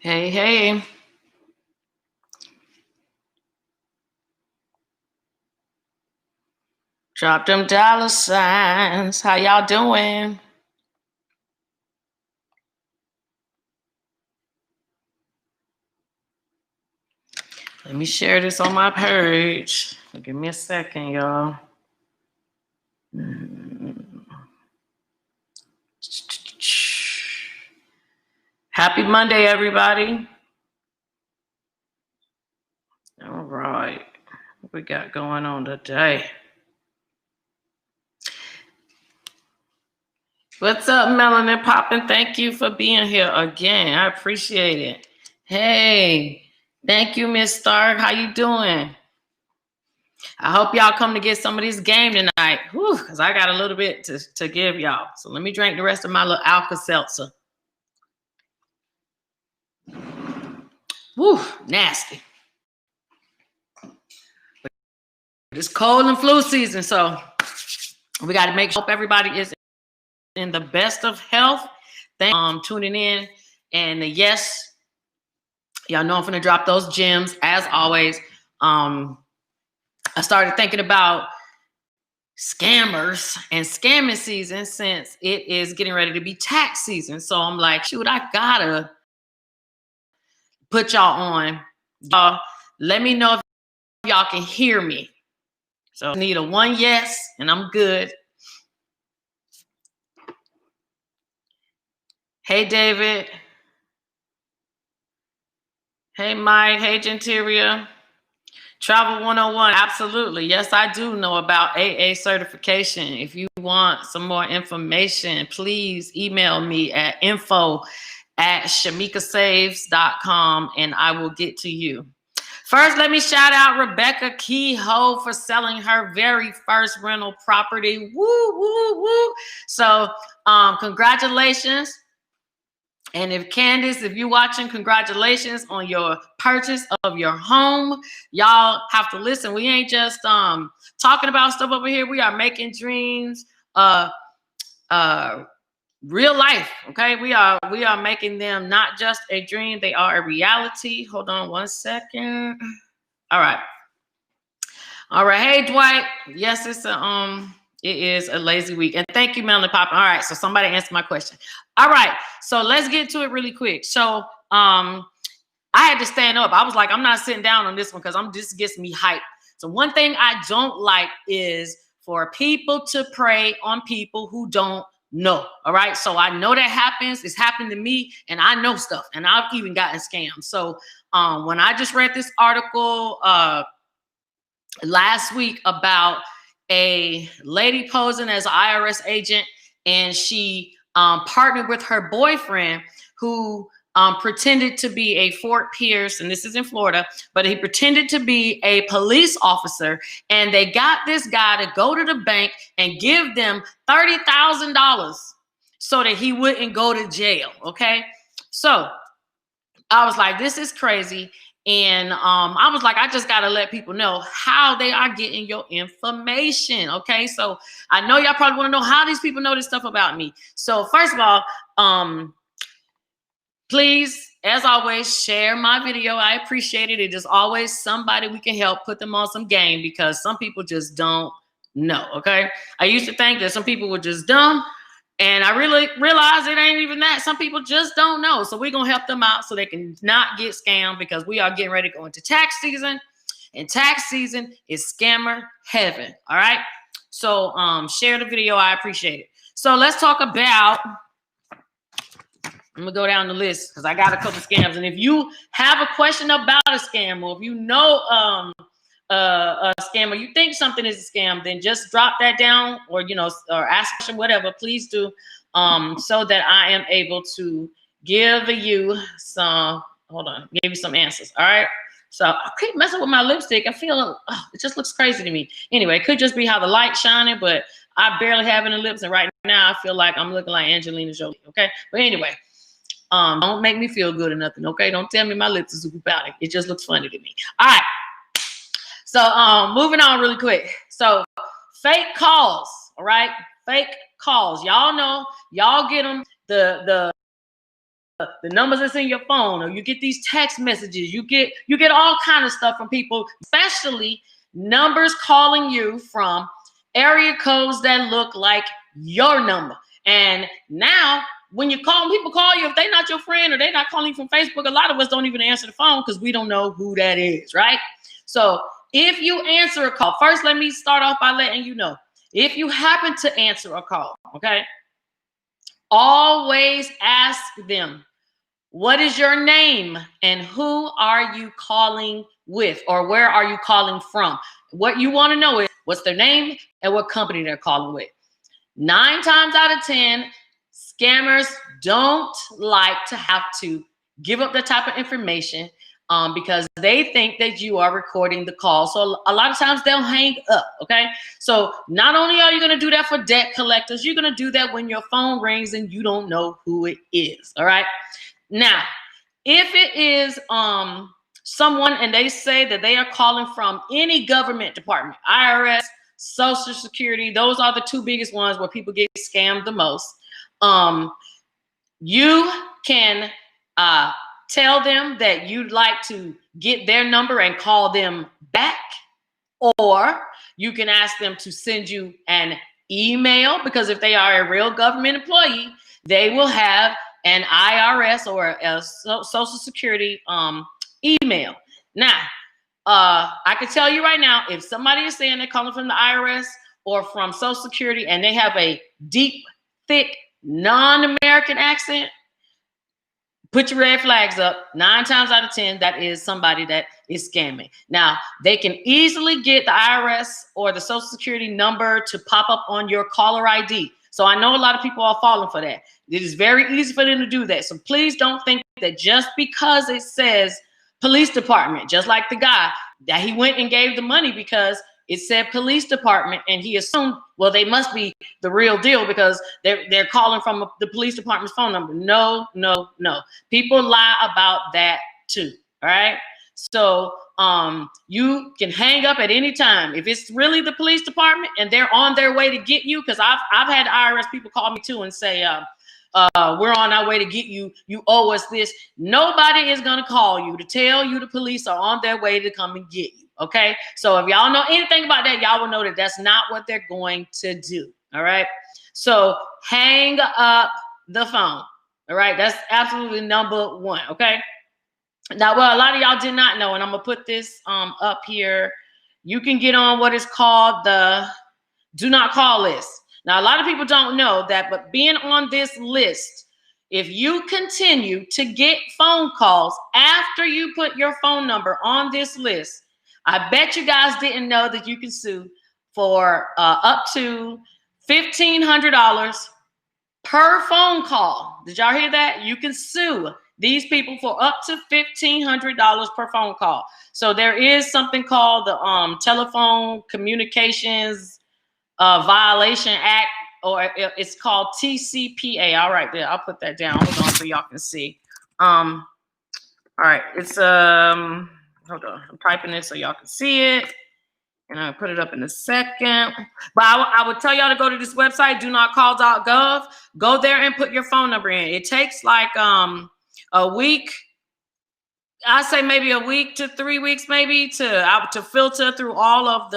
Hey, hey. Drop them dollar signs. How y'all doing? Let me share this on my page. Give me a second, y'all. Happy Monday, everybody. All right. What we got going on today? What's up, Melanin Poppin'? Thank you for being here again. I appreciate it. Hey, thank you, Miss Stark. How you doing? I hope y'all come to get some of this game tonight. Whew, because I got a little bit to give y'all. So let me drink the rest of my little Alka-Seltzer. Whew, nasty. It's cold and flu season, so we got to make sure everybody is in the best of health. Thank you for tuning in. And yes, y'all know I'm going to drop those gems as always. I started thinking about scammers and scamming season since it is getting ready to be tax season. So I'm like, shoot, I gotta put y'all on. Y'all, let me know if y'all can hear me. So I need a 1 yes, and I'm good. Hey, David. Hey, Mike. Hey, Genteria. Travel 101. Absolutely. Yes, I do know about AA certification. If you want some more information, please email me at info@ShamikaSaves.com and I will get to you. First, let me shout out Rebecca Kehoe for selling her very first rental property. Woo, woo, woo. So congratulations. And if Candace, if you're watching, congratulations on your purchase of your home. Y'all have to listen. We ain't just talking about stuff over here. We are making dreams real life. Okay. We are making them not just a dream, they are a reality. Hold on 1 second. All right. Hey, Dwight. Yes, it is a lazy week. And thank you, Melanie Pop. All right, so somebody answered my question. All right, so let's get to it really quick. So I had to stand up. I was like, I'm not sitting down on this one because this gets me hyped. So one thing I don't like is for people to prey on people who don't know. All right, so I know that happens. It's happened to me, and I know stuff, and I've even gotten scammed. So when I just read this article last week about a lady posing as an IRS agent, and she partnered with her boyfriend who pretended to be a Fort Pierce, and this is in Florida, but he pretended to be a police officer, and they got this guy to go to the bank and give them $30,000 so that he wouldn't go to jail. Okay, so I was like, this is crazy. And I was like, I just got to let people know how they are getting your information. Okay. So I know y'all probably want to know how these people know this stuff about me. So first of all, please, as always, share my video. I appreciate it. It is always somebody we can help put them on some game because some people just don't know. Okay. I used to think that some people were just dumb. And I really realized it ain't even that. Some people just don't know. So we're going to help them out so they can not get scammed because we are getting ready to go into tax season. And tax season is scammer heaven. All right. So share the video. I appreciate it. So let's talk about, I'm going to go down the list because I got a couple scams. And if you have a question about a scam or if you know a scam or you think something is a scam, then just drop that down or or ask a question, whatever, please do, so that I am able to give you some answers. All right, so I keep messing with my lipstick. I feel it just looks crazy to me. Anyway, it could just be how the light's shining, but I barely have any lips, and right now I feel like I'm looking like Angelina Jolie. Okay, but anyway, don't make me feel good or nothing. Okay, don't tell me my lips is super powder. It just looks funny to me. All right. So moving on really quick. So fake calls, all right? Fake calls. Y'all know, y'all get them. The the numbers that's in your phone, or you get these text messages, you get all kind of stuff from people, especially numbers calling you from area codes that look like your number. And now when people call you, if they're not your friend or they're not calling you from Facebook, a lot of us don't even answer the phone because we don't know who that is, right? So if you answer a call, first let me start off by letting you know, if you happen to answer a call, okay, always ask them, what is your name and who are you calling with, or where are you calling from? What you want to know is what's their name and what company they're calling with. 9 times out of 10, scammers don't like to have to give up that type of information because they think that you are recording the call. So a lot of times they'll hang up, okay? So not only are you going to do that for debt collectors, you're going to do that when your phone rings and you don't know who it is, all right? Now, if it is someone and they say that they are calling from any government department, IRS, Social Security, those are the 2 biggest ones where people get scammed the most. You can tell them that you'd like to get their number and call them back, or you can ask them to send you an email, because if they are a real government employee, they will have an IRS or a Social Security email. Now, I can tell you right now, if somebody is saying they're calling from the IRS or from Social Security and they have a deep, thick, non-American accent, put your red flags up. 9 times out of 10, that is somebody that is scamming. Now, they can easily get the IRS or the Social Security number to pop up on your caller ID. So I know a lot of people are falling for that. It is very easy for them to do that. So please don't think that just because it says police department, just like the guy that he went and gave the money because it said police department, and he assumed, well, they must be the real deal because they're calling from the police department's phone number. No, no, no. People lie about that too. All right. So you can hang up at any time. If it's really the police department and they're on their way to get you, because I've had IRS people call me too and say, we're on our way to get you. You owe us this. Nobody is going to call you to tell you the police are on their way to come and get you. Okay. So if y'all know anything about that, y'all will know that that's not what they're going to do. All right. So hang up the phone. All right. That's absolutely number 1. Okay. Now, well, a lot of y'all did not know, and I'm going to put this up here. You can get on what is called the do not call list. Now, a lot of people don't know that, but being on this list, if you continue to get phone calls after you put your phone number on this list, I bet you guys didn't know that you can sue for up to $1,500 per phone call. Did y'all hear that? You can sue these people for up to $1,500 per phone call. So there is something called the Telephone Communications Violation Act, or it's called TCPA. All right, there, I'll put that down. Hold on so y'all can see. All right, it's hold on, I'm typing it so y'all can see it, and I'll put it up in a second. But I would tell y'all to go to this website, donotcall.gov. Go there and put your phone number in. It takes like a week. I say maybe a week to 3 weeks, maybe to filter through all of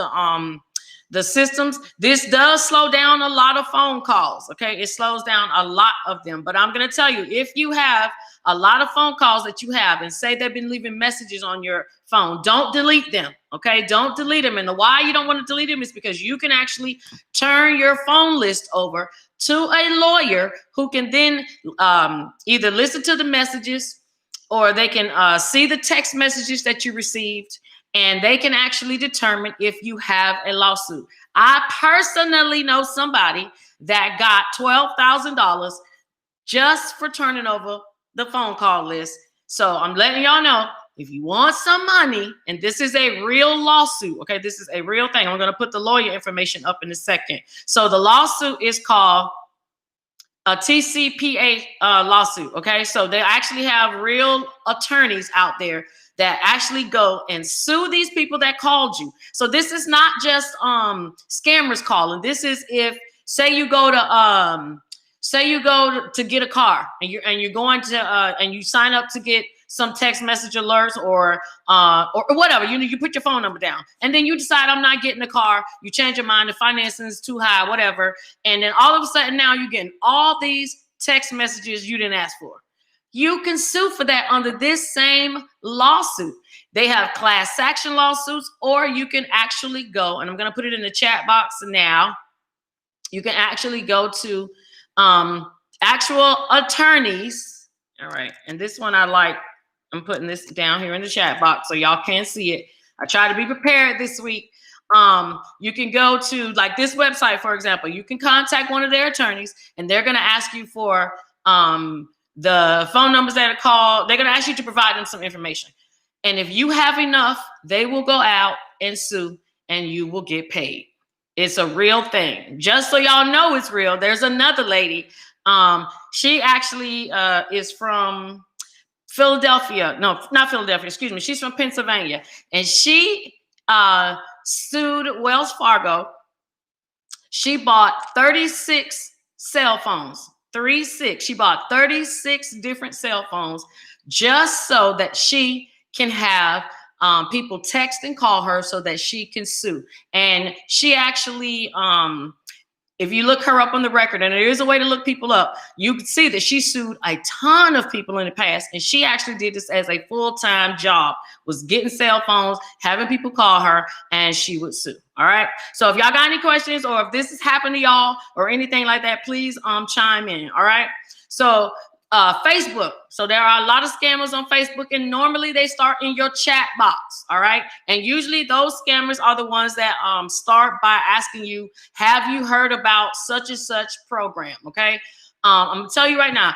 the systems. This does slow down a lot of phone calls. Okay, it slows down a lot of them. But I'm going to tell you, if you have a lot of phone calls that you have and say they've been leaving messages on your phone, don't delete them. Okay, don't delete them. And the why you don't want to delete them is because you can actually turn your phone list over to a lawyer who can then either listen to the messages, or they can see the text messages that you received, and they can actually determine if you have a lawsuit. I personally know somebody that got $12,000 just for turning over the phone call list. So I'm letting y'all know, if you want some money, and this is a real lawsuit, okay, this is a real thing. I'm going to put the lawyer information up in a second. So the lawsuit is called a TCPA lawsuit, okay? So they actually have real attorneys out there that actually go and sue these people that called you. So this is not just scammers calling. This is if, say you go to Say you go to get a car and you're going to and you sign up to get some text message alerts or whatever. You put your phone number down, and then you decide I'm not getting a car. You change your mind, the financing is too high, whatever, and then all of a sudden now you're getting all these text messages you didn't ask for. You can sue for that under this same lawsuit. They have class action lawsuits, or you can actually go, and I'm going to put it in the chat box now. You can actually go to actual attorneys. All right. And this one I like. I'm putting this down here in the chat box so y'all can see it. I try to be prepared this week. You can go to like this website, for example. You can contact one of their attorneys, and they're going to ask you for the phone numbers that are called. They're going to ask you to provide them some information. And if you have enough, they will go out and sue, and you will get paid. It's a real thing. Just so y'all know it's real, there's another lady. She actually is from Philadelphia. No, not Philadelphia. Excuse me. She's from Pennsylvania. And she sued Wells Fargo. She bought 36 cell phones. 36. She bought 36 different cell phones just so that she can have people text and call her so that she can sue. And she actually, if you look her up on the record, and there is a way to look people up, you can see that she sued a ton of people in the past. And she actually did this as a full-time job, was getting cell phones, having people call her, and she would sue. All right. So if y'all got any questions, or if this has happened to y'all or anything like that, please chime in. All right. So Facebook. So there are a lot of scammers on Facebook, and normally they start in your chat box. All right. And usually those scammers are the ones that start by asking you, have you heard about such and such program? Okay. I'm gonna tell you right now,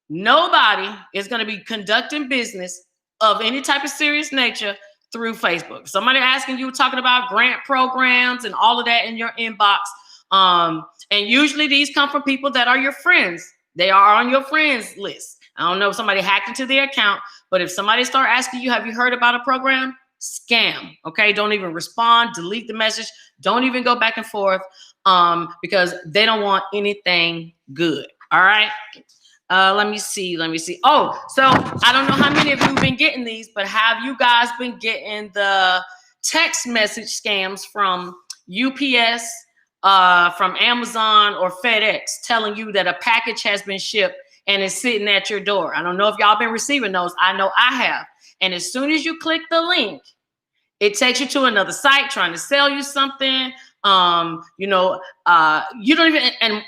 nobody is going to be conducting business of any type of serious nature through Facebook. Somebody asking you, talking about grant programs and all of that in your inbox. And usually these come from people that are your friends. They are on your friends list. I don't know if somebody hacked into their account, but if somebody start asking you, have you heard about a program? Scam. Okay. Don't even respond, delete the message. Don't even go back and forth because they don't want anything good. All right. Let me see. Oh, so I don't know how many of you have been getting these, but have you guys been getting the text message scams from UPS, from Amazon or FedEx telling you that a package has been shipped and is sitting at your door? I don't know if y'all been receiving those. I know I have. And as soon as you click the link, it takes you to another site trying to sell you something. You don't even, and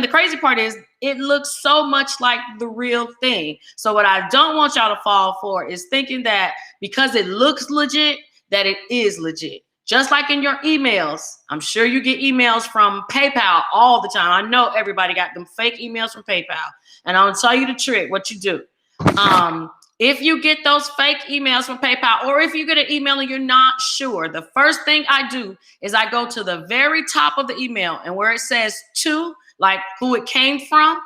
the crazy part is it looks so much like the real thing. So what I don't want y'all to fall for is thinking that because it looks legit, that it is legit. Just like in your emails, I'm sure you get emails from PayPal all the time. I know everybody got them fake emails from PayPal. And I'll tell you the trick, what you do. If you get those fake emails from PayPal, or if you get an email and you're not sure, the first thing I do is I go to the very top of the email, and where it says to, like who it came from,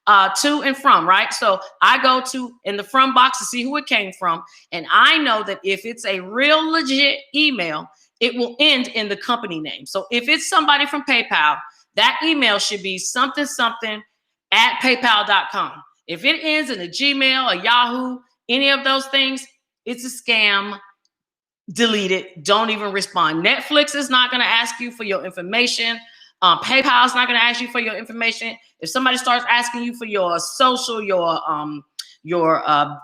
to and from, right? So I go to in the from box to see who it came from. And I know that if it's a real legit email, it will end in the company name. So if it's somebody from PayPal, that email should be something at paypal.com. If it ends in a Gmail, a Yahoo, any of those things, it's a scam. Delete it. Don't even respond. Netflix is not going to ask you for your information. PayPal is not going to ask you for your information. If somebody starts asking you for your social, your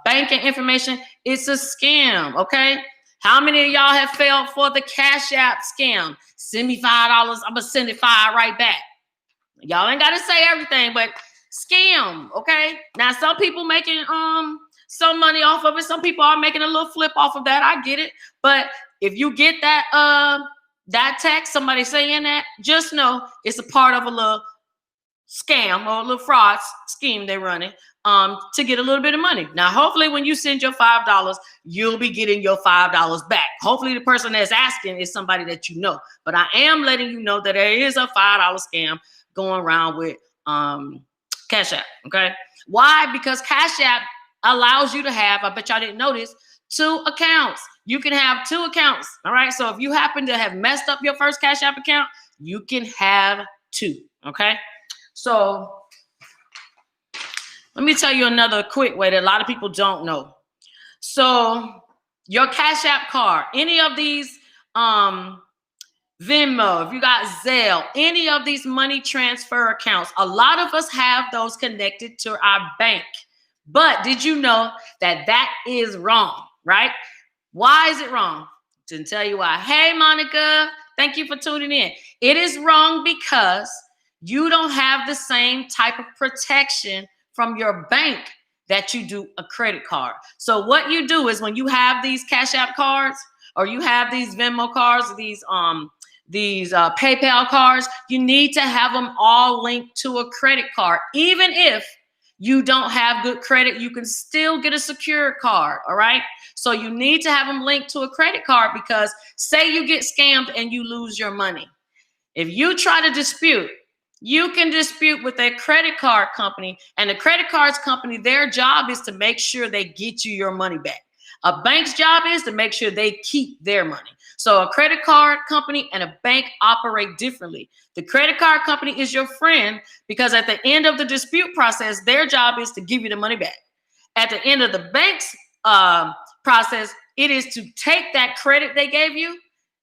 banking information, it's a scam. Okay. How many of y'all have failed for the Cash App scam? Send me $5. I'm going to send it $5 right back. Y'all ain't got to say everything, but scam. Okay. Now, some people making some money off of it. Some people are making a little flip off of that. I get it. But if you get that text, somebody saying that, just know it's a part of a little scam or a little fraud scheme they're running to get a little bit of money. Now, hopefully when you send your $5, you'll be getting your $5 back. Hopefully the person that's asking is somebody that you know. But I am letting you know that there is a $5 scam going around with Cash App. Okay. Why? Because Cash App allows you to have, I bet y'all didn't notice, 2 accounts. You can have 2 accounts. All right. So if you happen to have messed up your first Cash App account, you can have 2. Okay. So Let me tell you another quick way that a lot of people don't know. So your Cash App card, any of these Venmo, if you got Zelle, any of these money transfer accounts, a lot of us have those connected to our bank. But did you know that that is wrong, right? Why is it wrong? To tell you why. Hey, Monica, thank you for tuning in. It is wrong because you don't have the same type of protection from your bank that you do a credit card. So what you do is when you have these Cash App cards or you have these Venmo cards, these PayPal cards, you need to have them all linked to a credit card. Even if you don't have good credit, you can still get a secured card, all right? So you need to have them linked to a credit card because say you get scammed and you lose your money. If you try to dispute, you can dispute with a credit card company, and the credit cards company, their job is to make sure they get you your money back. A bank's job is to make sure they keep their money. So a credit card company and a bank operate differently. The credit card company is your friend because at the end of the dispute process, their job is to give you the money back. At the end of the bank's process, it is to take that credit they gave you,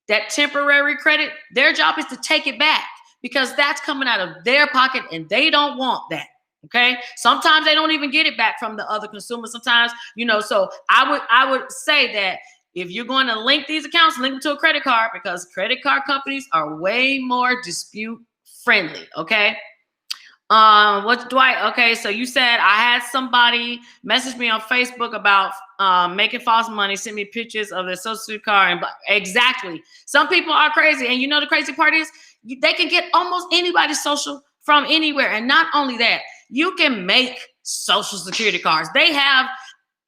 that temporary credit. Their job is to take it back because that's coming out of their pocket and they don't want that. Okay. Sometimes they don't even get it back from the other consumer. Sometimes, so I would say that if you're going to link these accounts, link them to a credit card because credit card companies are way more dispute friendly. Okay. What's Dwight? Okay. So you said I had somebody message me on Facebook about making false money, send me pictures of their social security card. And exactly. Some people are crazy. And the crazy part is they can get almost anybody's social from anywhere. And not only that, you can make social security cards. They have,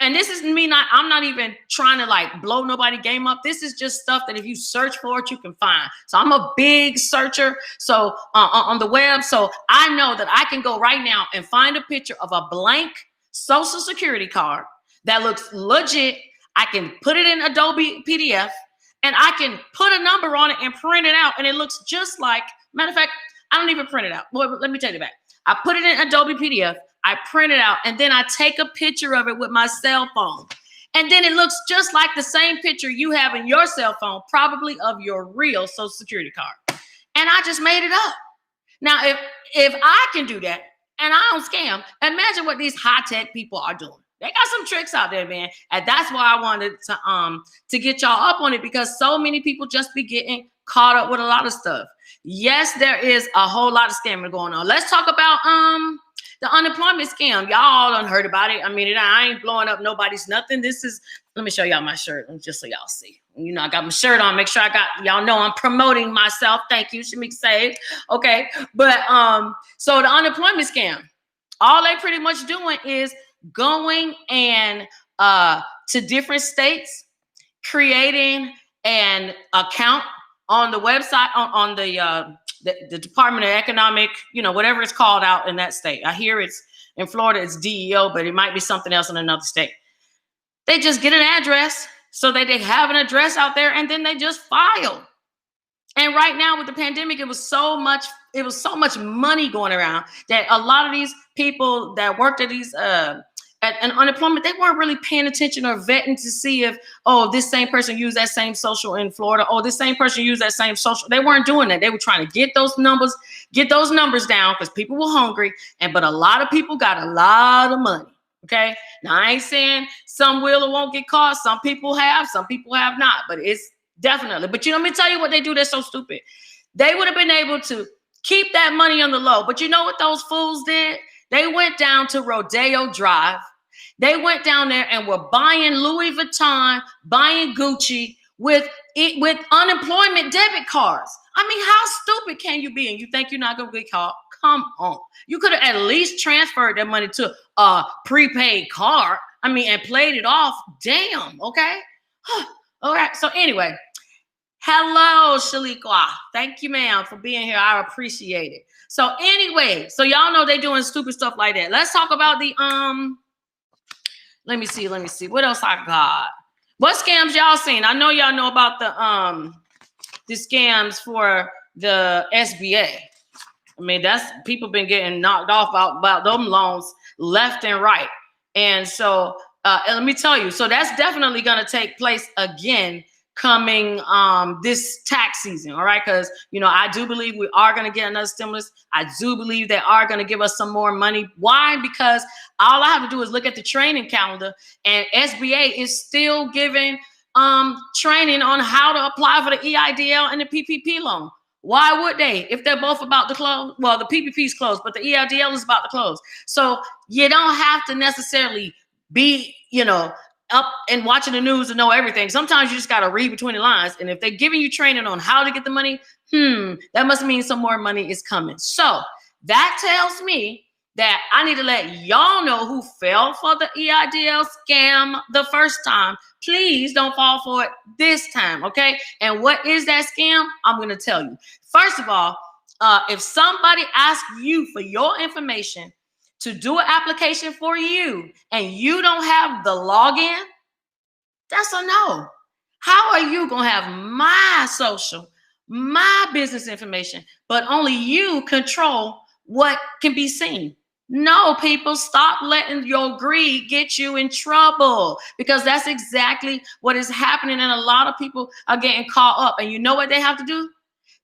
and this is me I'm not even trying to blow nobody game up. This is just stuff that if you search for it, you can find. So I'm a big searcher. So on the web, so I know that I can go right now and find a picture of a blank social security card that looks legit. I can put it in Adobe PDF and I can put a number on it and print it out. And it looks just like, matter of fact, I don't even print it out. Well, let me take it back. I put it in Adobe PDF. I print it out and then I take a picture of it with my cell phone. And then it looks just like the same picture you have in your cell phone, probably of your real social security card. And I just made it up. Now, if I can do that and I don't scam, imagine what these high-tech people are doing. They got some tricks out there, man. And that's why I wanted to get y'all up on it because so many people just be getting caught up with a lot of stuff. Yes, there is a whole lot of scamming going on. Let's talk about the unemployment scam. Y'all all done heard about it. I mean, I ain't blowing up nobody's nothing. Let me show y'all my shirt just so y'all see. I got my shirt on. Make sure y'all know I'm promoting myself. Thank you, ShamikaSaves. Okay. But so the unemployment scam, all they pretty much doing is going and to different states, creating an account on the website, on the Department of Economic, whatever it's called out in that state. I hear it's in Florida, it's DEO, but it might be something else in another state. They just get an address so that they have an address out there and then they just file. And right now with the pandemic, it was so much money going around that a lot of these people that worked at these and unemployment, they weren't really paying attention or vetting to see if, this same person used that same social in Florida. Oh, this same person used that same social. They weren't doing that. They were trying to get those numbers down because people were hungry. But a lot of people got a lot of money. Okay. Now I ain't saying some will or won't get caught. Some people have not, but it's definitely. But let me tell you what they do. That's so stupid. They would have been able to keep that money on the low. But you know what those fools did? They went down to Rodeo Drive. They went down there and were buying Louis Vuitton, buying Gucci with unemployment debit cards. I mean, how stupid can you be? And you think you're not going to get caught? Come on. You could have at least transferred that money to a prepaid card. And played it off. Damn. Okay. All right. So anyway, hello, Shalikwa. Thank you, ma'am, for being here. I appreciate it. So anyway, so y'all know they doing stupid stuff like that. Let's talk about the let me see. What else I got? What scams y'all seen? I know y'all know about the scams for the SBA. That's people been getting knocked off about them loans left and right. And so and let me tell you, so that's definitely going to take place again coming this tax season. All right, because I do believe we are going to get another stimulus. I do believe they are going to give us some more money. Why? Because all I have to do is look at the training calendar, and SBA is still giving training on how to apply for the EIDL and the PPP loan. Why would they, if they're both about to close? Well, the PPP is closed, but the EIDL is about to close. So you don't have to necessarily be, up and watching the news to know everything. Sometimes you just got to read between the lines. And if they're giving you training on how to get the money, that must mean some more money is coming. So that tells me that I need to let y'all know who fell for the EIDL scam the first time. Please don't fall for it this time, okay? And what is that scam? I'm going to tell you. First of all, if somebody asks you for your information to do an application for you and you don't have the login, that's a no. How are you going to have my social, my business information, but only you control what can be seen? No, people, stop letting your greed get you in trouble, because that's exactly what is happening. And a lot of people are getting caught up. And you know what they have to do?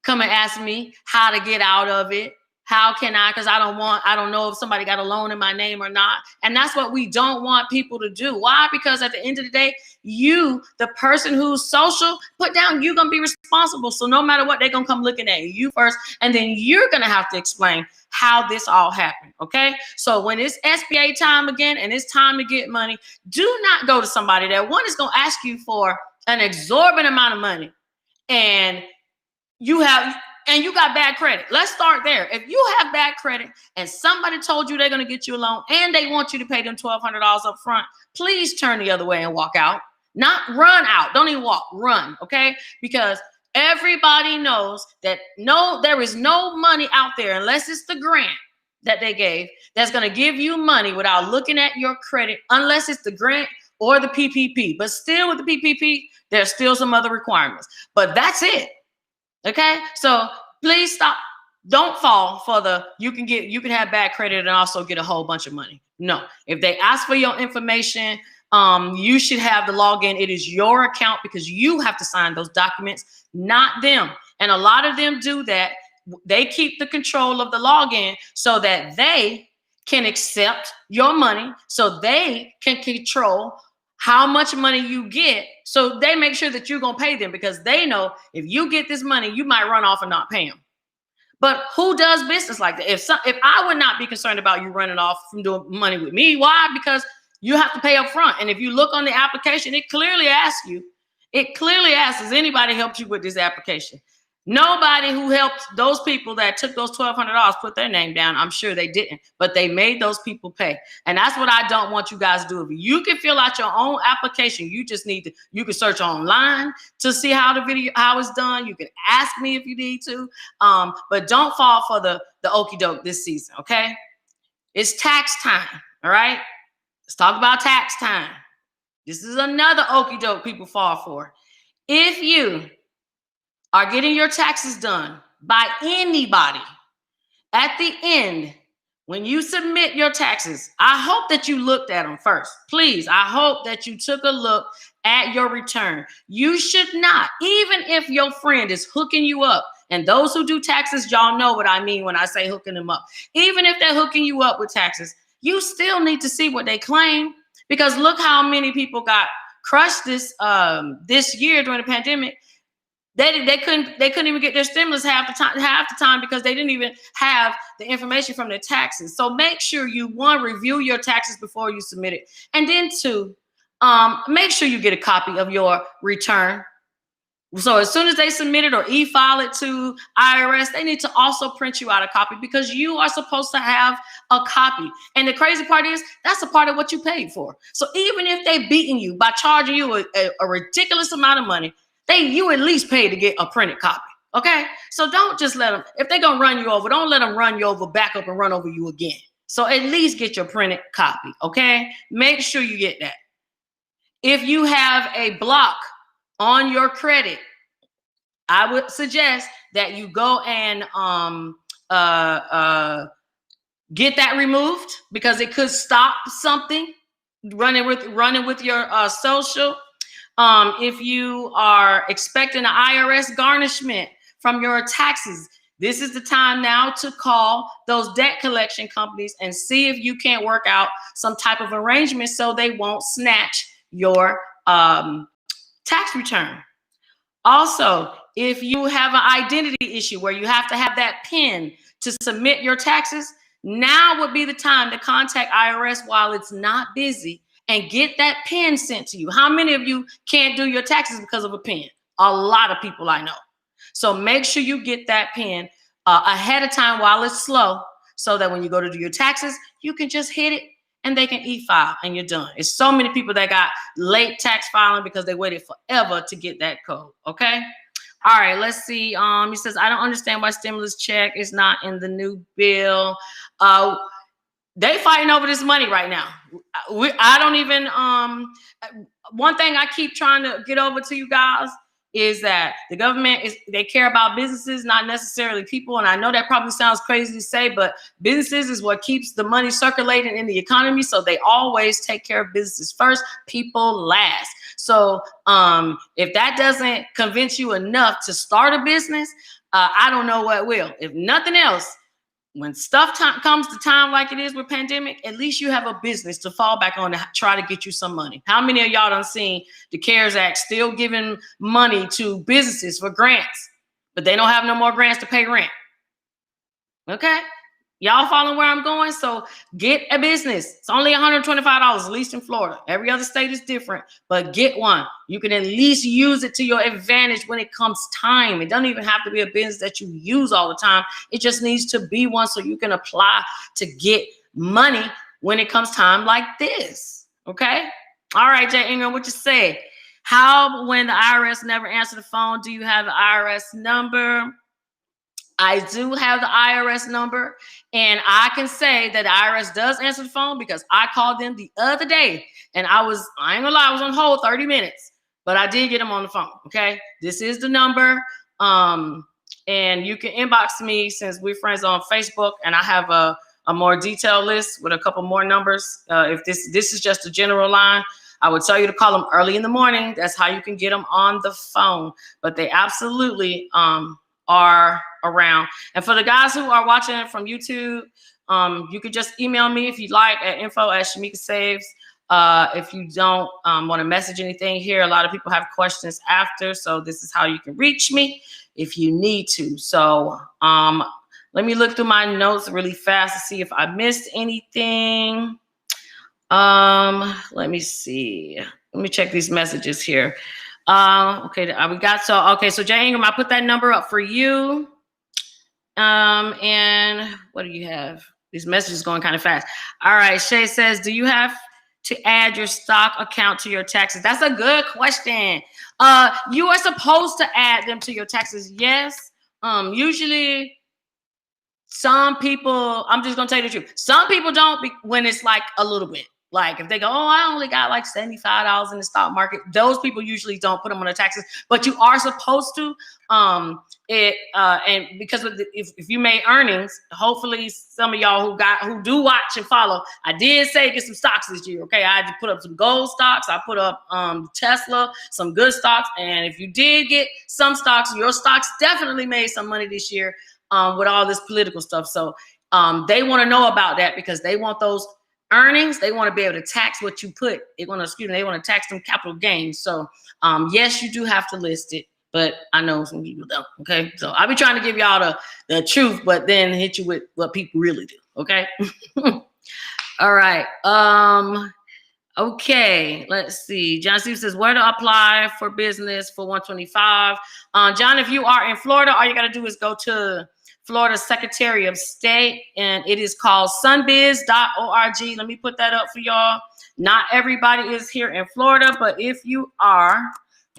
Come and ask me how to get out of it. How can I? Because I don't know if somebody got a loan in my name or not. And that's what we don't want people to do. Why? Because at the end of the day, you, the person who's social, put down, you're going to be responsible. So no matter what, they're going to come looking at you first. And then you're going to have to explain how this all happened. Okay. So when it's SBA time again and it's time to get money, do not go to somebody that one is going to ask you for an exorbitant amount of money and you got bad credit. Let's start there. If you have bad credit and somebody told you they're going to get you a loan and they want you to pay them $1,200 up front, please turn the other way and walk out. Not run out. Don't even walk. Run. Okay. Because everybody knows that there is no money out there unless it's the grant that they gave that's going to give you money without looking at your credit, unless it's the grant or the PPP. But still with the PPP, there's still some other requirements. But that's it. Okay, so please stop. Don't fall for you can have bad credit and also get a whole bunch of money. No, if they ask for your information, you should have the login. It is your account because you have to sign those documents, not them. And a lot of them do that. They keep the control of the login so that they can accept your money, so they can control how much money you get. So they make sure that you're going to pay them, because they know if you get this money, you might run off and not pay them. But who does business like that? If I would not be concerned about you running off from doing money with me. Why? Because you have to pay up front. And if you look on the application, it clearly asks, has anybody helped you with this application? Nobody who helped those people that took those $1,200 put their name down. I'm sure they didn't, but they made those people pay. And that's what I don't want you guys to do. If you can fill out your own application, you can search online to see how it's done. You can ask me if you need to, but don't fall for the okie doke this season. Okay. It's tax time. All right. Let's talk about tax time. This is another okie doke people fall for. If you are getting your taxes done by anybody, at the end, when you submit your taxes, I hope that you looked at them first. Please, I hope that you took a look at your return. You should not, even if your friend is hooking you up, and those who do taxes, y'all know what I mean when I say hooking them up. Even if they're hooking you up with taxes, you still need to see what they claim, because look how many people got crushed this year during the pandemic. They couldn't even get their stimulus half the time because they didn't even have the information from their taxes. So make sure you, one, review your taxes before you submit it. And then two, make sure you get a copy of your return. So as soon as they submit it or e-file it to IRS, they need to also print you out a copy, because you are supposed to have a copy. And the crazy part is that's a part of what you paid for. So even if they beating you by charging you a ridiculous amount of money, you at least pay to get a printed copy. Okay. So don't just let them, if they're going to run you over, don't let them run you over, back up and run over you again. So at least get your printed copy. Okay. Make sure you get that. If you have a block on your credit, I would suggest that you go and get that removed because it could stop something running with your social. If you are expecting an IRS garnishment from your taxes, this is the time now to call those debt collection companies and see if you can't work out some type of arrangement so they won't snatch your tax return. Also, if you have an identity issue where you have to have that PIN to submit your taxes, now would be the time to contact IRS while it's not busy and get that PIN sent to you. How many of you can't do your taxes because of a PIN? A lot of people I know. So make sure you get that PIN ahead of time while it's slow, so that when you go to do your taxes, you can just hit it and they can e-file and you're done. It's so many people that got late tax filing because they waited forever to get that code, okay? All right, let's see. He says, I don't understand why stimulus check is not in the new bill. They fighting over this money right now. I don't even, one thing I keep trying to get over to you guys is that the government they care about businesses, not necessarily people. And I know that probably sounds crazy to say, but businesses is what keeps the money circulating in the economy. So they always take care of businesses first, people last. So if that doesn't convince you enough to start a business, I don't know what will. If nothing else, when stuff comes to time like it is with pandemic, at least you have a business to fall back on to try to get you some money. How many of y'all done seen the CARES Act still giving money to businesses for grants, but they don't have no more grants to pay rent? Okay. Y'all following where I'm going? So get a business. It's only $125, at least in Florida. Every other state is different, but get one. You can at least use it to your advantage when it comes time. It doesn't even have to be a business that you use all the time. It just needs to be one so you can apply to get money when it comes time like this. Okay? All right, Jay Ingram, what you say? How, when the IRS never answer the phone, do you have the IRS number? I do have the IRS number, and I can say that the IRS does answer the phone because I called them the other day, and I ain't gonna lie, I was on hold 30 minutes, but I did get them on the phone, okay? This is the number, and you can inbox me since we're friends on Facebook, and I have a more detailed list with a couple more numbers. If this is just a general line, I would tell you to call them early in the morning. That's how you can get them on the phone, but they absolutely are around. And for the guys who are watching it from YouTube, you could just email me if you'd like at info@ShamikaSaves. If you don't want to message anything here, a lot of people have questions after, so this is how you can reach me if you need to. So let me look through my notes really fast to see if I missed anything. Let me see. Let me check these messages here. Okay, so Jay Ingram, I put that number up for you. And what do you have? These messages going kind of fast. All right, Shay says, do you have to add your stock account to your taxes? That's a good question. You are supposed to add them to your taxes, yes. Usually some people, I'm just gonna tell you the truth. Some people don't when it's like a little bit. Like if they go, oh, I only got like $75 in the stock market, those people usually don't put them on their taxes, but you are supposed to. And because if you made earnings, hopefully some of y'all who do watch and follow, I did say get some stocks this year. Okay, I had to put up some gold stocks. I put up Tesla, some good stocks, and if you did get some stocks, your stocks definitely made some money this year with all this political stuff. So they want to know about that because they want those earnings. They want to be able to tax what you put. They want to tax them capital gains. So yes, you do have to list it, but I know some people don't. Okay, so I'll be trying to give y'all the truth, but then hit you with what people really do. Okay. All right. Okay, let's see. John Steve says, where to apply for business for 125? John, if you are in Florida, all you got to do is go to Florida Secretary of State, and it is called sunbiz.org. Let me put that up for y'all. Not everybody is here in Florida, but if you are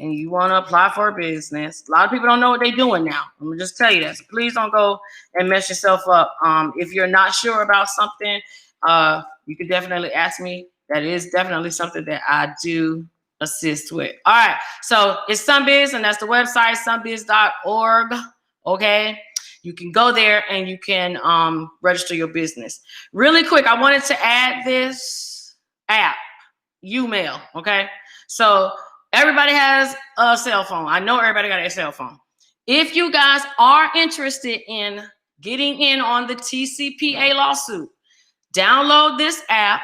and you want to apply for a business, a lot of people don't know what they're doing now. Let me just tell you that. So please don't go and mess yourself up. If you're not sure about something, you can definitely ask me. That is definitely something that I do assist with. All right, so it's Sunbiz, and that's the website, sunbiz.org. Okay. You can go there and you can register your business. Really quick, I wanted to add this app, Umail, okay? So everybody has a cell phone. I know everybody got a cell phone. If you guys are interested in getting in on the TCPA lawsuit, download this app.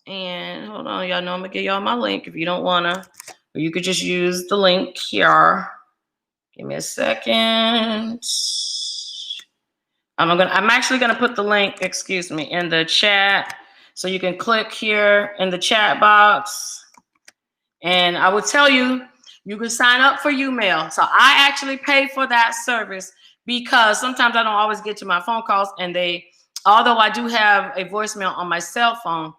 And hold on, y'all know I'm gonna give y'all my link if you don't wanna, or you could just use the link here. Give me a second. I'm actually gonna put the link, excuse me, in the chat. So you can click here in the chat box. And I will tell you, you can sign up for Umail. So I actually pay for that service because sometimes I don't always get to my phone calls, and although I do have a voicemail on my cell phone,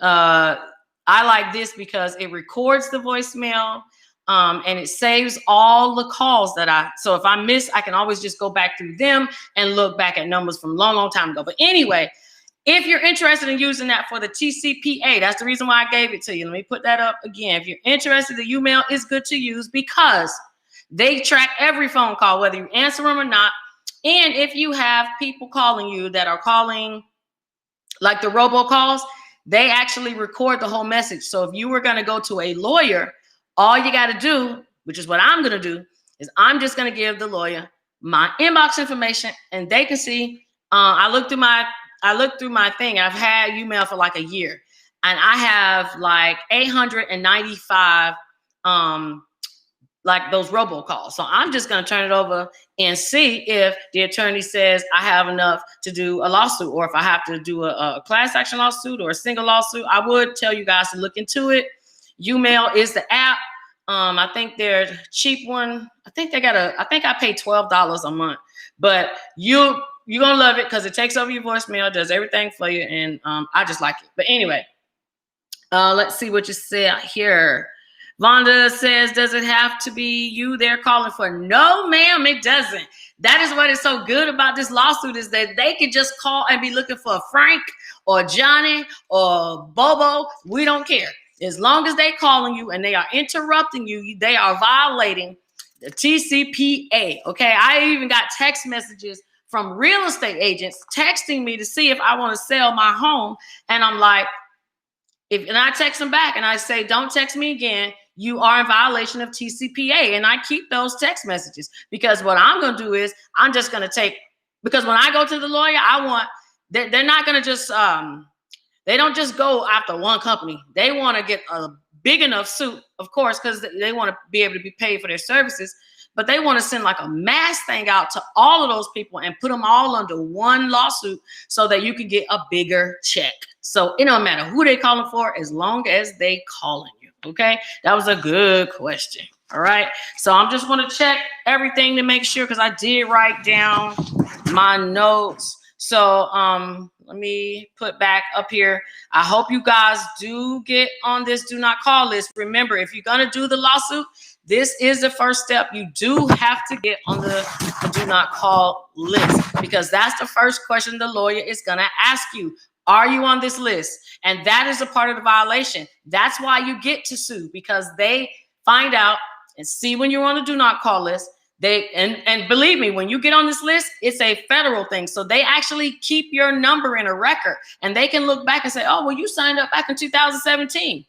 I like this because it records the voicemail, and it saves all the calls so if I miss, I can always just go back through them and look back at numbers from long time ago. But anyway, if you're interested in using that for the TCPA, that's the reason why I gave it to you. Let me put that up again. If you're interested, the Umail is good to use because they track every phone call, whether you answer them or not. And if you have people calling you that are calling like the robocalls, they actually record the whole message. So if you were going to go to a lawyer, all you got to do, which is what I'm going to do, is I'm just going to give the lawyer my inbox information, and they can see. I looked through my thing. I've had Umail for like a year, and I have like 895 like those robocalls. So I'm just going to turn it over and see if the attorney says I have enough to do a lawsuit, or if I have to do a class action lawsuit or a single lawsuit. I would tell you guys to look into it. Umail is the app. I think they're a cheap one. I think I pay $12 a month, but you're going to love it because it takes over your voicemail, does everything for you. And I just like it. But anyway, let's see what you said here. Vonda says, does it have to be you they're calling for? No, ma'am, it doesn't. That is what is so good about this lawsuit, is that they can just call and be looking for Frank or Johnny or Bobo. We don't care. As long as they calling you and they are interrupting you, they are violating the TCPA. Okay, I even got text messages from real estate agents texting me to see if I want to sell my home. And I'm like, and I text them back and I say, don't text me again. You are in violation of TCPA. And I keep those text messages, because what I'm going to do is I'm just going to because when I go to the lawyer, they're not going to just, they don't just go after one company. They want to get a big enough suit, of course, because they want to be able to be paid for their services. But they want to send like a mass thing out to all of those people and put them all under one lawsuit so that you can get a bigger check. So it don't matter who they calling for, as long as they calling you. Okay, that was a good question. All right, so I'm just want to check everything to make sure, because I did write down my notes. So let me put back up here. I hope you guys do get on this do not call list. Remember, if you're gonna do the lawsuit, this is the first step. You do have to get on the do not call list, because that's the first question the lawyer is gonna ask you. Are you on this list? And that is a part of the violation. That's why you get to sue, because they find out and see when you're on the do not call list. And believe me, when you get on this list, it's a federal thing. So they actually keep your number in a record, and they can look back and say, oh, well, you signed up back in 2017.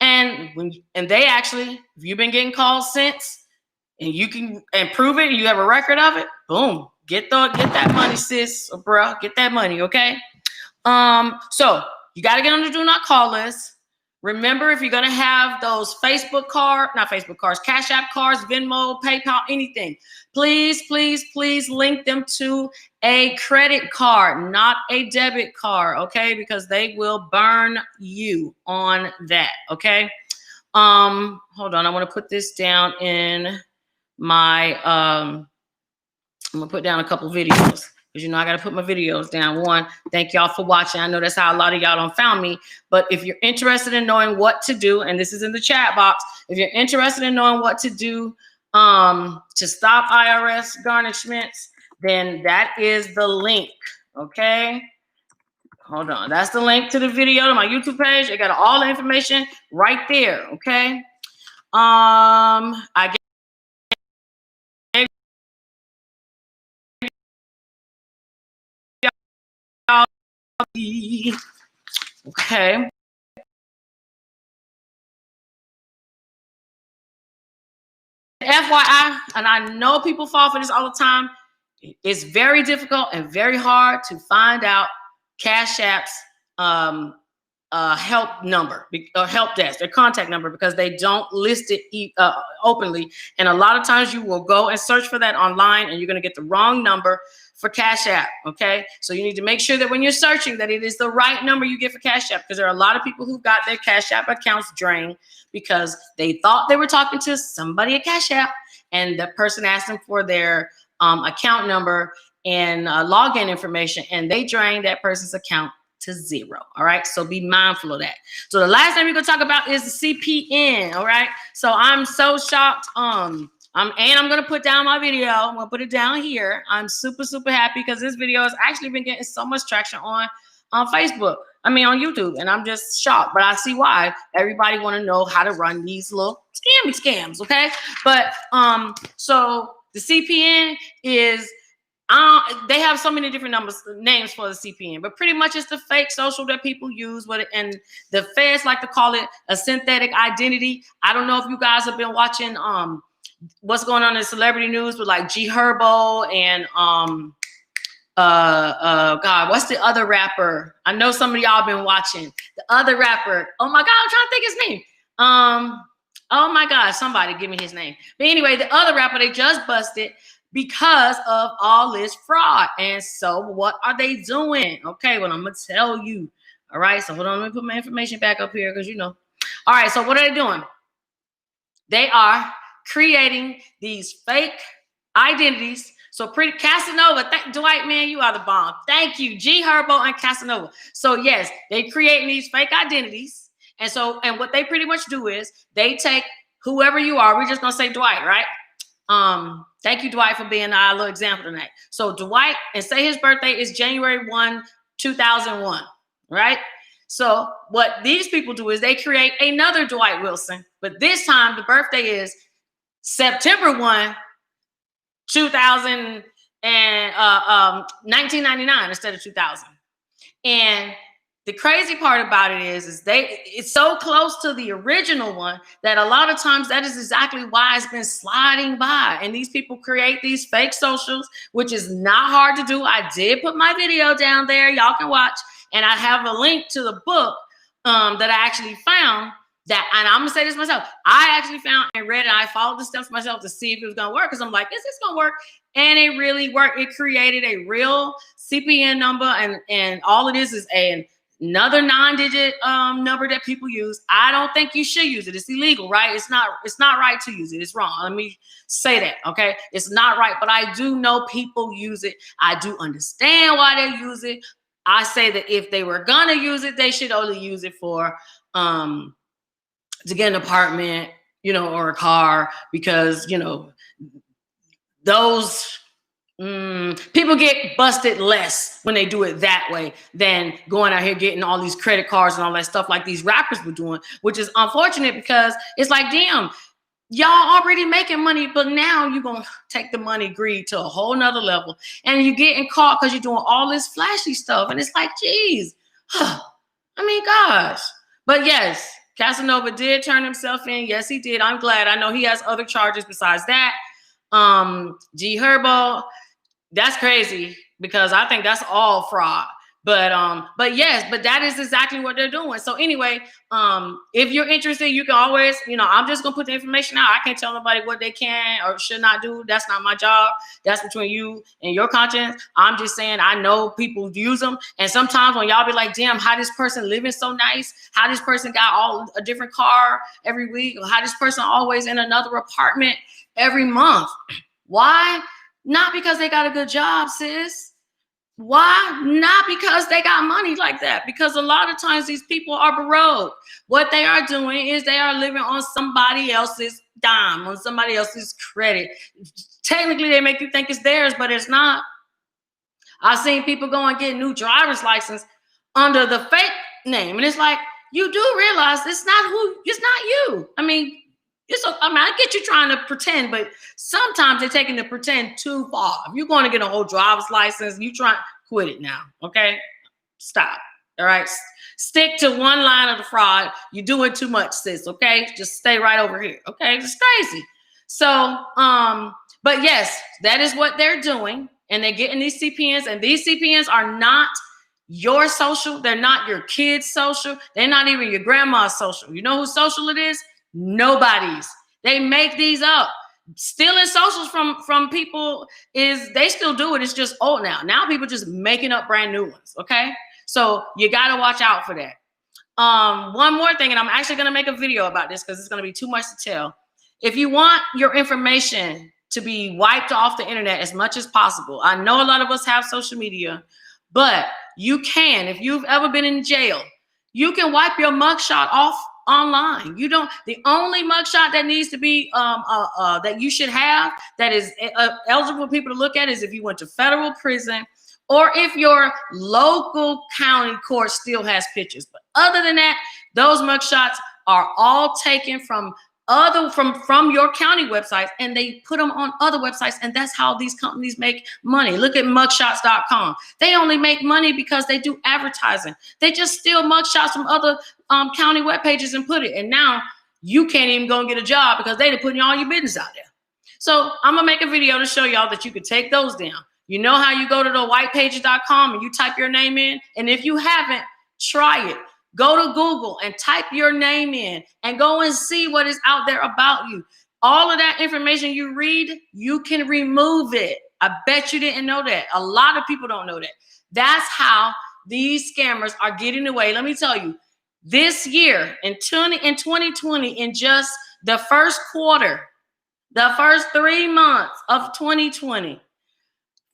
And they actually, if you've been getting calls since, and you can prove it, and you have a record of it, boom, get that money, sis or bruh, get that money, okay? So you got to get on the do not call list. Remember, if you're going to have those Cash App cards, Venmo, PayPal, anything, please, please, please link them to a credit card, not a debit card, okay? Because they will burn you on that, okay? Hold on. I want to put this down in my, I'm going to put down a couple videos, because you know I got to put my videos down. One, thank y'all for watching. I know that's how a lot of y'all don't found me. But if you're interested in knowing what to do, and this is in the chat box, if you're interested in knowing what to do to stop IRS garnishments, then that is the link. Okay. Hold on. That's the link to the video to my YouTube page. I got all the information right there. Okay. I see. Okay. FYI, and I know people fall for this all the time, it's very difficult and very hard to find out Cash App's help number or help desk, their contact number, because they don't list it openly. And a lot of times you will go and search for that online and you're going to get the wrong number for Cash App. Okay. So you need to make sure that when you're searching that it is the right number you get for Cash App, because there are a lot of people who got their Cash App accounts drained because they thought they were talking to somebody at Cash App and the person asked them for their account number and login information, and they drained that person's account to zero. All right. So be mindful of that. So the last thing we're going to talk about is the CPN. All right. So I'm so shocked. I'm going to put down my video. I'm going to put it down here. I'm super, super happy because this video has actually been getting so much traction on Facebook. I mean, on YouTube. And I'm just shocked, but I see why. Everybody want to know how to run these little scams. Okay. But, so the CPN is, they have so many different names for the CPN, but pretty much it's the fake social that people use with it. And the feds like to call it a synthetic identity. I don't know if you guys have been watching, what's going on in celebrity news with like G Herbo and, God, what's the other rapper? I know some of y'all been watching the other rapper. Oh my God, I'm trying to think his name. Oh my God, somebody give me his name. But anyway, the other rapper they just busted because of all this fraud. And so what are they doing? Okay, well, I'm going to tell you. All right, so hold on, let me put my information back up here because you know. All right, so what are they doing? They are creating these fake identities. So pretty Casanova, Dwight, man, you are the bomb. Thank you, G Herbo and Casanova. So yes, they creating these fake identities. And so, and what they pretty much do is they take whoever you are. We're just going to say Dwight, right? Thank you, Dwight, for being our little example tonight. So Dwight, and say his birthday is January 1, 2001, right? So what these people do is they create another Dwight Wilson, but this time the birthday is September 1, 1999 instead of 2000. And the crazy part about it is it's so close to the original one that a lot of times that is exactly why it's been sliding by. And these people create these fake socials, which is not hard to do. I did put my video down there. Y'all can watch. And I have a link to the book that I actually found that, and I'm going to say this myself. I actually found and read it. I followed the steps myself to see if it was going to work. Because I'm like, is this going to work? And it really worked. It created a real CPN number. And all it is another 9-digit number that people use. I don't think you should use it. It's illegal, right? It's not right to use it. It's wrong. Let me say that, okay? It's not right, but I do know people use it. I do understand why they use it. I say that if they were gonna use it, they should only use it for to get an apartment, you know, or a car, because you know those people get busted less when they do it that way than going out here getting all these credit cards and all that stuff like these rappers were doing, which is unfortunate because it's like, damn, y'all already making money, but now you're going to take the money greed to a whole nother level. And you're getting caught because you're doing all this flashy stuff. And it's like, geez, I mean, gosh. But yes, Casanova did turn himself in. Yes, he did. I'm glad. I know he has other charges besides that. G Herbo, that's crazy because I think that's all fraud. But yes, but that is exactly what they're doing. So anyway, if you're interested, you can always, you know, I'm just gonna put the information out. I can't tell nobody what they can or should not do. That's not my job. That's between you and your conscience. I'm just saying I know people use them, and sometimes when y'all be like, damn, how this person living so nice, how this person got a different car every week, or how this person always in another apartment every month. Why? Not because they got a good job, sis. Why? Not because they got money like that. Because a lot of times these people are broke. What they are doing is they are living on somebody else's dime, on somebody else's credit. Technically, they make you think it's theirs, but it's not. I've seen people go and get new driver's license under the fake name. And it's like, you do realize it's not you. I mean, I get you trying to pretend, but sometimes they're taking the pretend too far. If you're going to get a whole driver's license, you try, quit it now, okay? Stop. All right. Stick to one line of the fraud. You're doing too much, sis. Okay. Just stay right over here. Okay. It's crazy. So, but yes, that is what they're doing. And they're getting these CPNs, and these CPNs are not your social. They're not your kids' social. They're not even your grandma's social. You know whose social it is? Nobody's. They make these up. Stealing socials from people is, they still do it. It's just old now. Now people just making up brand new ones. Okay. So you got to watch out for that. One more thing, and I'm actually going to make a video about this because it's going to be too much to tell. If you want your information to be wiped off the internet as much as possible, I know a lot of us have social media, but you can, if you've ever been in jail, you can wipe your mugshot off online. You don't, the only mugshot that needs to be, that you should have, that is eligible for people to look at, is if you went to federal prison, or if your local county court still has pictures. But other than that, those mugshots are all taken from your county websites, and they put them on other websites, and that's how these companies make money. Look at mugshots.com. They only make money because they do advertising. They just steal mugshots from other county web pages and put it, and now you can't even go and get a job because they're putting all your business out there. So I'm gonna make a video to show y'all that you can take those down. You know how you go to the whitepages.com and you type your name in, and if you haven't, try it. Go to Google and type your name in and go and see what is out there about you. All of that information you read, you can remove it. I bet you didn't know that. A lot of people don't know that. That's how these scammers are getting away. Let me tell you, this year in 2020, in just the first quarter, the first 3 months of 2020,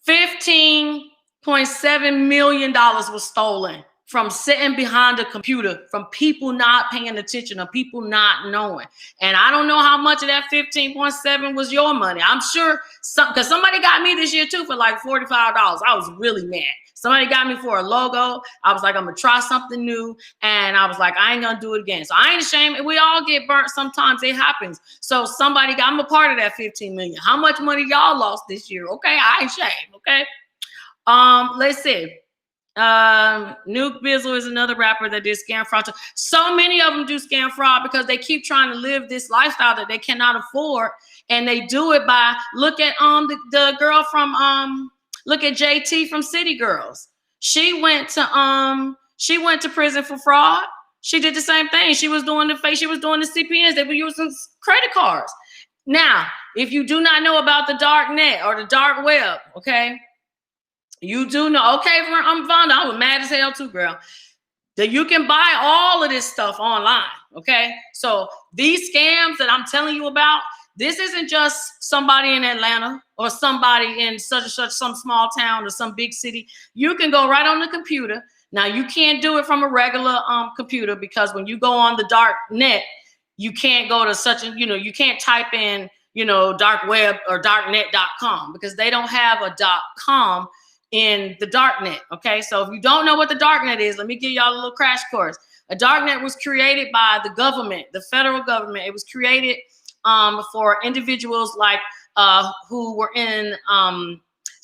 $15.7 million was stolen from sitting behind a computer, from people not paying attention, or people not knowing. And I don't know how much of that 15.7 was your money. I'm sure because somebody got me this year too for like $45. I was really mad. Somebody got me for a logo. I was like, I'm gonna try something new. And I was like, I ain't gonna do it again. So I ain't ashamed. We all get burnt sometimes. It happens. So I'm a part of that 15 million. How much money y'all lost this year? Okay, I ain't ashamed. Okay. Let's see. Nuke Bizzle is another rapper that did scam fraud. So many of them do scam fraud because they keep trying to live this lifestyle that they cannot afford, and they do it by look at the girl from look at JT from City Girls. She went to prison for fraud. She did the same thing. She was doing the CPNs. They were using credit cards. Now, if you do not know about the dark net or the dark web, okay. You do know, okay, I'm Vonda. I was mad as hell too, girl. That you can buy all of this stuff online, okay? So these scams that I'm telling you about, this isn't just somebody in Atlanta or somebody in such and such, some small town or some big city. You can go right on the computer. Now, you can't do it from a regular computer, because when you go on the dark net, you can't go to you can't type in, dark web or darknet.com, because they don't have a .com in the darknet. Okay, so if you don't know what the darknet is, let me give y'all a little crash course. A darknet was created by the government, the federal government. It was created for individuals like who were in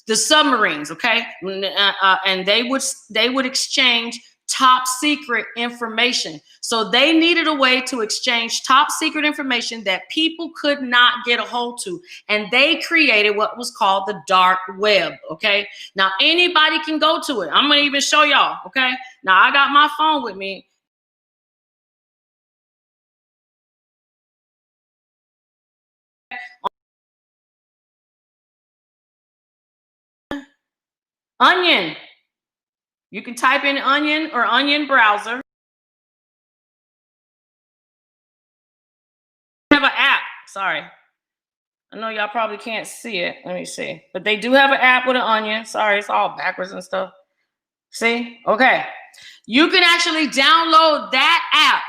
the submarines. Okay, and they would exchange top secret information. So they needed a way to exchange top secret information that people could not get a hold to. And they created what was called the dark web. Okay. Now anybody can go to it. I'm going to even show y'all. Okay. Now I got my phone with me. Onion. You can type in Onion or Onion browser. Have an app. Sorry. I know y'all probably can't see it. Let me see. But they do have an app with an onion. Sorry, it's all backwards and stuff. See? Okay. You can actually download that app.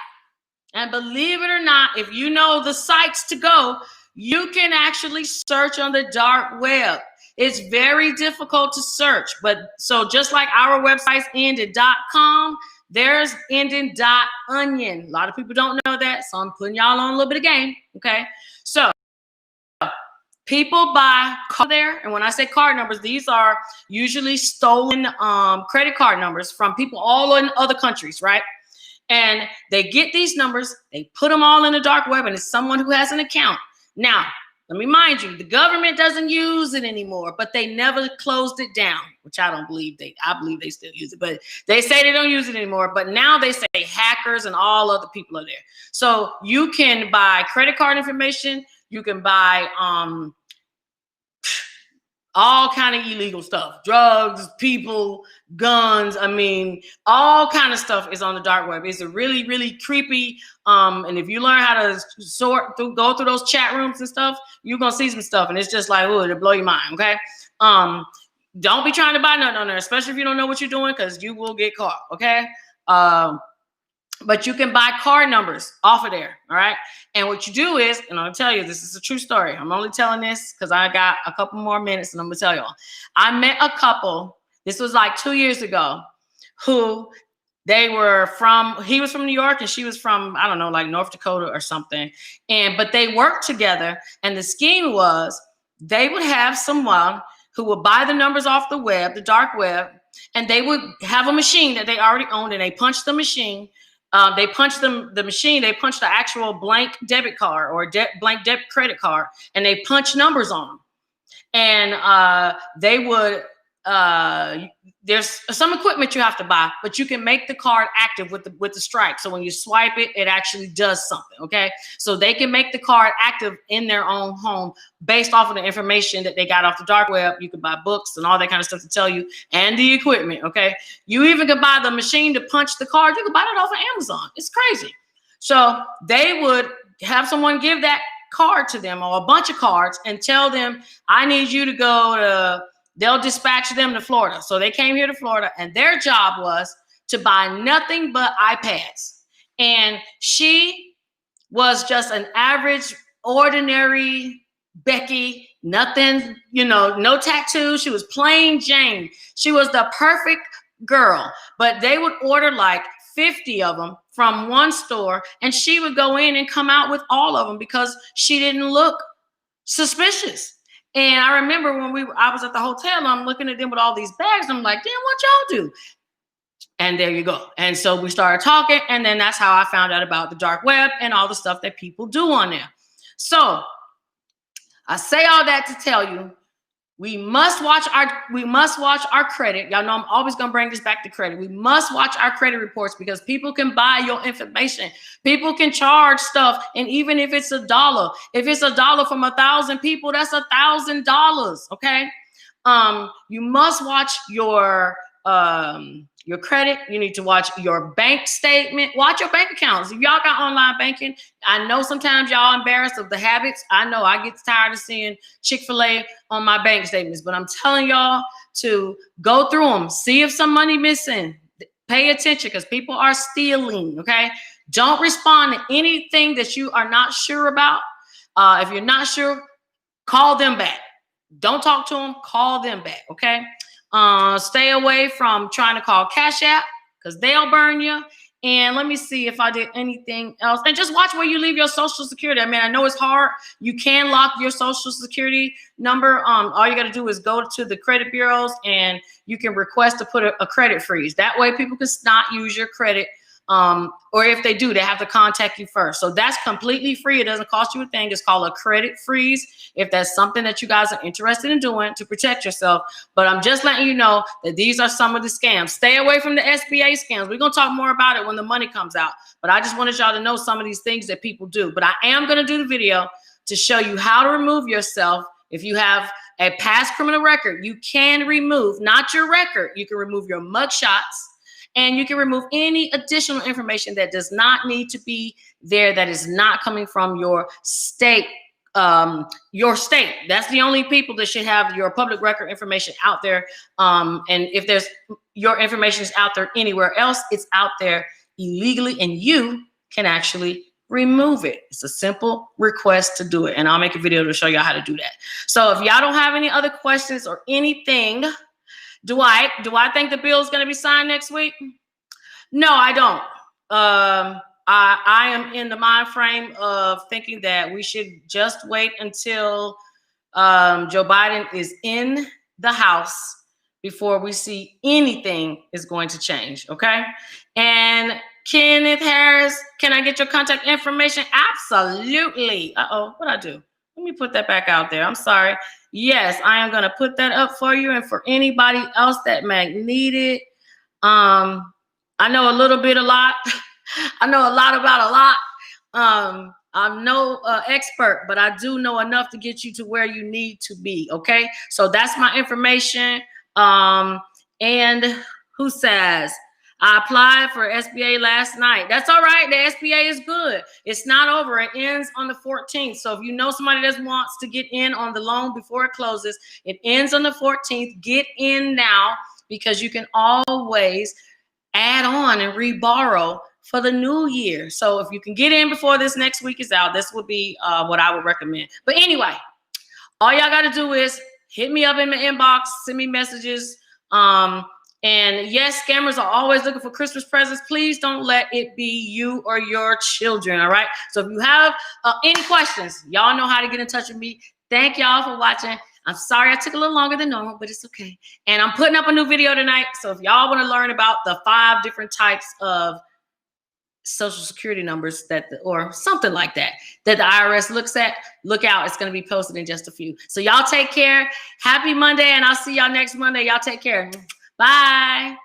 And believe it or not, if you know the sites to go, you can actually search on the dark web. It's very difficult to search. But so just like our websites end at .com, theirs end in .onion. A lot of people don't know that. So I'm putting y'all on a little bit of game. Okay. So People buy card there, and when I say card numbers, these are usually stolen credit card numbers from people all in other countries, right? And they get these numbers, they put them all in the dark web, and it's someone who has an account. Now, let me remind you, the government doesn't use it anymore, but they never closed it down, which I don't believe I believe they still use it, but they say they don't use it anymore. But now they say hackers and all other people are there. So you can buy credit card information, you can buy all kind of illegal stuff, drugs, people, guns. I mean, all kind of stuff is on the dark web. It's a really, really creepy. And if you learn how to go through those chat rooms and stuff, you're gonna see some stuff, and it's just like, oh, it'll blow your mind. Okay. Don't be trying to buy nothing on there, especially if you don't know what you're doing, because you will get caught. Okay. But you can buy card numbers off of there. All right. And what you do is, and I'll tell you, this is a true story. I'm only telling this because I got a couple more minutes and I'm going to tell y'all. I met a couple, this was like 2 years ago, who he was from New York and she was from, I don't know, like North Dakota or something. But they worked together. And the scheme was they would have someone who would buy the numbers off the web, the dark web, and they would have a machine that they already owned, and they punched the machine. They punched the machine. They punched the actual blank debit card or blank debit credit card, and they punched numbers on them. And they would. There's some equipment you have to buy, but you can make the card active with the stripe. So when you swipe it, it actually does something. Okay, so they can make the card active in their own home based off of the information that they got off the dark web. You can buy books and all that kind of stuff to tell you, and the equipment. Okay, you even can buy the machine to punch the card. You can buy it off of Amazon. It's crazy. So they would have someone give that card to them, or a bunch of cards, and tell them, I need you to go to. They'll dispatch them to Florida. So they came here to Florida, and their job was to buy nothing but iPads. And she was just an average, ordinary Becky, nothing, no tattoos. She was plain Jane. She was the perfect girl. But they would order like 50 of them from one store, and she would go in and come out with all of them because she didn't look suspicious. And I remember when I was at the hotel, I'm looking at them with all these bags. And I'm like, damn, what y'all do? And there you go. And so we started talking. And then that's how I found out about the dark web and all the stuff that people do on there. So I say all that to tell you, we must watch our credit. Y'all know I'm always going to bring this back to credit. We must watch our credit reports, because people can buy your information. People can charge stuff. And even if it's $1, if it's $1 from 1,000 people, that's $1,000. Okay. You must watch your credit. You need to watch your bank statement. Watch your bank accounts. If y'all got online banking, I know sometimes y'all embarrassed of the habits. I know I get tired of seeing Chick-fil-A on my bank statements, but I'm telling y'all to go through them, see if some money missing. Pay attention, because people are stealing. Okay, don't respond to anything that you are not sure about. If you're not sure, call them back. Don't talk to them. Call them back. Okay. Stay away from trying to call Cash App, because they'll burn you. And let me see if I did anything else. And just watch where you leave your social security. I mean, I know it's hard. You can lock your social security number. All you got to do is go to the credit bureaus, and you can request to put a credit freeze. That way people can not use your credit. Or if they do, they have to contact you first. So that's completely free. It doesn't cost you a thing. It's called a credit freeze, if that's something that you guys are interested in doing to protect yourself. But I'm just letting you know that these are some of the scams. Stay away from the SBA scams. We're going to talk more about it when the money comes out. But I just wanted y'all to know some of these things that people do. But I am going to do the video to show you how to remove yourself. If you have a past criminal record, you can remove, not your record, you can remove your mugshots. And you can remove any additional information that does not need to be there, that is not coming from your state. That's the only people that should have your public record information out there. And if your information is out there anywhere else, it's out there illegally, and you can actually remove it. It's a simple request to do it. And I'll make a video to show y'all how to do that. So if y'all don't have any other questions or anything, do I think the bill is going to be signed next week? No, I don't. I am in the mind frame of thinking that we should just wait until Joe Biden is in the House before we see anything is going to change, okay? And Kenneth Harris, can I get your contact information? Absolutely. Uh-oh, what'd I do? Let me put that back out there. I'm sorry. Yes, I am going to put that up for you and for anybody else that might need it. I know a little bit, a lot. I know a lot about a lot. I'm no expert, but I do know enough to get you to where you need to be, okay? So that's my information. And who says, I applied for SBA last night. That's all right. The SBA is good. It's not over. It ends on the 14th. So if you know somebody that wants to get in on the loan before it closes, it ends on the 14th. Get in now because you can always add on and reborrow for the new year. So if you can get in before this next week is out, this would be what I would recommend. But anyway, all y'all got to do is hit me up in my inbox, send me messages. And yes, scammers are always looking for Christmas presents. Please don't let it be you or your children, all right? So if you have any questions, y'all know how to get in touch with me. Thank y'all for watching. I'm sorry I took a little longer than normal, but it's okay. And I'm putting up a new video tonight. So if y'all want to learn about the 5 different types of social security numbers or something like that the IRS looks at, look out. It's going to be posted in just a few. So y'all take care. Happy Monday, and I'll see y'all next Monday. Y'all take care. Bye.